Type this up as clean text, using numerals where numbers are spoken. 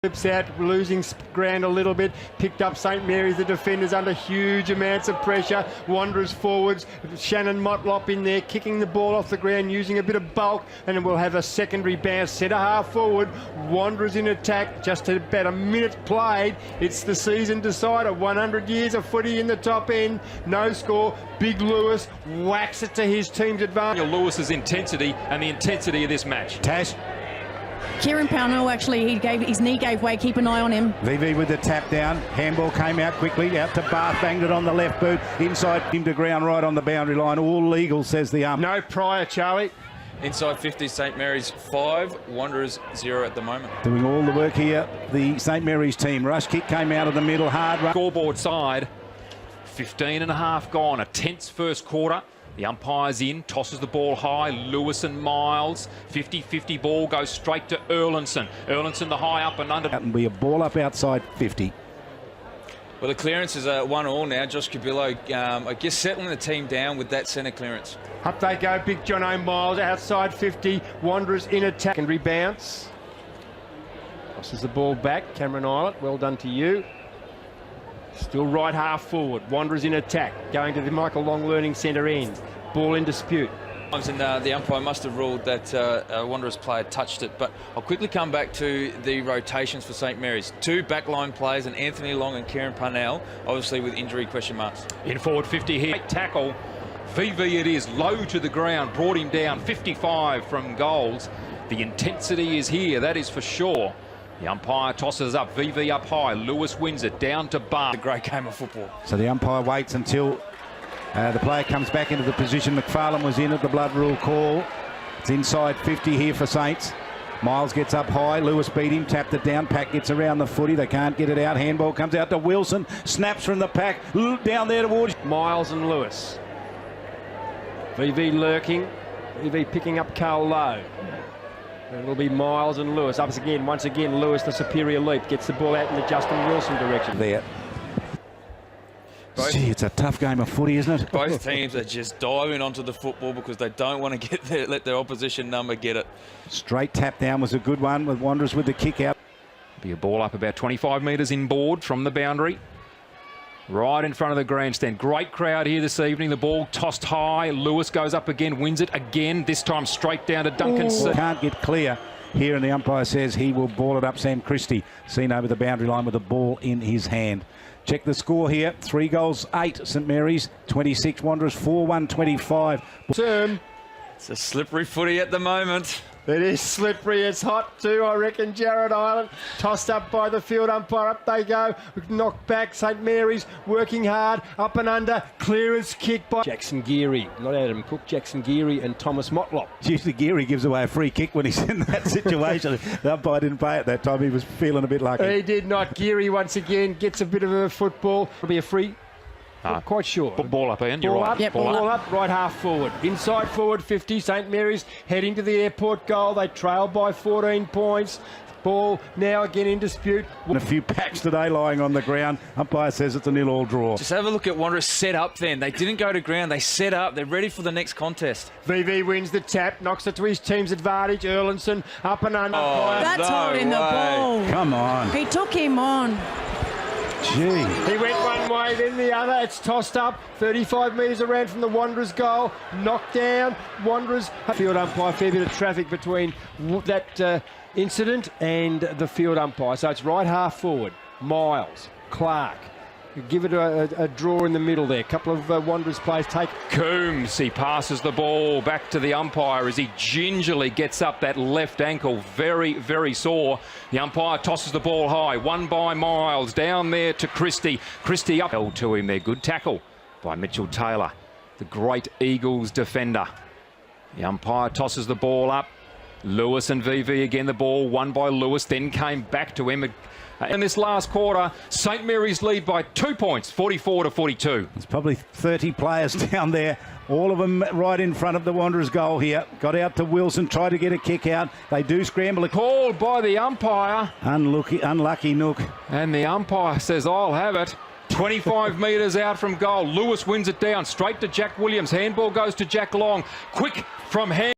Flips out, losing ground a little bit, picked up St Mary's, the defenders under huge amounts of pressure. Wanderers forwards, Shannon Motlop in there, kicking the ball off the ground, using a bit of bulk, and then we'll have a secondary bounce, centre half forward. Wanderers in attack, just about a minute played. It's the season decider, 100 years of footy in the top end, no score. Big Lewis whacks it to his team's advantage. Lewis's intensity and the intensity of this match. Tash. Kieran Pownell, actually, his knee gave way. Keep an eye on him. VV with the tap down. Handball came out quickly. Out to Bath. Banged it on the left boot. Inside him to ground right on the boundary line. All legal, says the ump. No prior, Charlie. Inside 50, St Mary's 5, Wanderers 0 at the moment. Doing all the work here, the St Mary's team. Rush kick came out of the middle. Hard run. Scoreboard side, 15 and a half gone. A tense first quarter. The umpire's in, tosses the ball high. Lewis and Miles, 50-50 ball goes straight to Erlinson. Erlinson the high up and under. And be a ball up outside 50. Well, the clearance is 1-1 now. Josh Cabillo, I guess, settling the team down with that centre clearance. Up they go, Big John O'Miles, outside 50. Wanderers in attack. Secondary bounce. Tosses the ball back. Cameron Islet, well done to you. Still right half forward. Wanderers in attack. Going to the Michael Long Learning Centre end. Ball in dispute. And the umpire must have ruled that a Wanderers player touched it. But I'll quickly come back to the rotations for St Mary's. 2 backline players, and Anthony Long and Kieran Parnell, obviously with injury question marks. In forward 50 here. Great tackle. VV it is, low to the ground, brought him down. 55 from goals. The intensity is here, that is for sure. The umpire tosses up, VV up high. Lewis wins it, down to Bar. A great game of football. So the umpire waits until the player comes back into the position McFarlane was in at the blood rule call. It's inside 50 here for Saints. Miles gets up high. Lewis beat him, tapped it down. Pack gets around the footy. They can't get it out. Handball comes out to Wilson. Snaps from the pack. Down there towards Miles and Lewis. VV lurking. VV picking up Carl Lowe. It'll be Miles and Lewis. Up again, once again, Lewis, the superior leap, gets the ball out in the Justin Wilson direction. there. Gee, it's a tough game of footy, isn't it? Both teams are just diving onto the football because they don't want to let their opposition number get it. Straight tap down was a good one with Wanderers with the kick out. Be a ball up about 25 metres inboard from the boundary. Right in front of the grandstand. Great crowd here this evening. The ball tossed high. Lewis goes up again, wins it again. This time straight down to Duncan. Can't get clear here, and the umpire says he will ball it up. Sam Christie seen over the boundary line with the ball in his hand. Check the score here. 3 goals, 8 St Mary's, 26 Wanderers, 4-1-25. Term. It's a slippery footy at the moment. It is slippery, it's hot too, I reckon. Jared Island tossed up by the field umpire, up they go, knocked back. St Mary's working hard, up and under, clearance kick by Jackson Geary, not Adam Cook, Jackson Geary and Thomas Motlop. Usually Geary gives away a free kick when he's in that situation. The umpire didn't pay it that time, he was feeling a bit lucky. He did not. Geary once again gets a bit of a football. It'll be a free. Not quite sure. Ball up, Ian. You're Ball right. up, Yep, ball up, right half forward. Inside forward 50, St Mary's heading to the airport goal. They trail by 14 points. Ball now again in dispute. And a few packs today lying on the ground. Umpire says it's a 0-all draw. Just have a look at Wanderers set up then. They didn't go to ground. They set up. They're ready for the next contest. VV wins the tap, knocks it to his team's advantage. Erlinson up and under. That's holding the ball. Come on. He took him on. Gee. He went one way, then the other. It's tossed up 35 metres around from the Wanderers goal. Knocked down. Wanderers. Field umpire, fair bit of traffic between that incident and the field umpire. So it's right half forward. Miles, Clark. Give it a draw in the middle there. A couple of Wanderers players take. Coombs, he passes the ball back to the umpire as he gingerly gets up that left ankle. Very, very sore. The umpire tosses the ball high. Won by Miles. Down there to Christie. Christie up to him there. Good tackle by Mitchell Taylor, the great Eagles defender. The umpire tosses the ball up. Lewis and VV again, the ball won by Lewis, then came back to him. In this last quarter, St Mary's lead by 2 points, 44-42. There's probably 30 players down there, all of them right in front of the Wanderers goal here. Got out to Wilson, tried to get a kick out. They do scramble. Called by the umpire. Unlucky Nook. And the umpire says, I'll have it. 25 metres out from goal. Lewis wins it down, straight to Jack Williams. Handball goes to Jack Long. Quick from hand.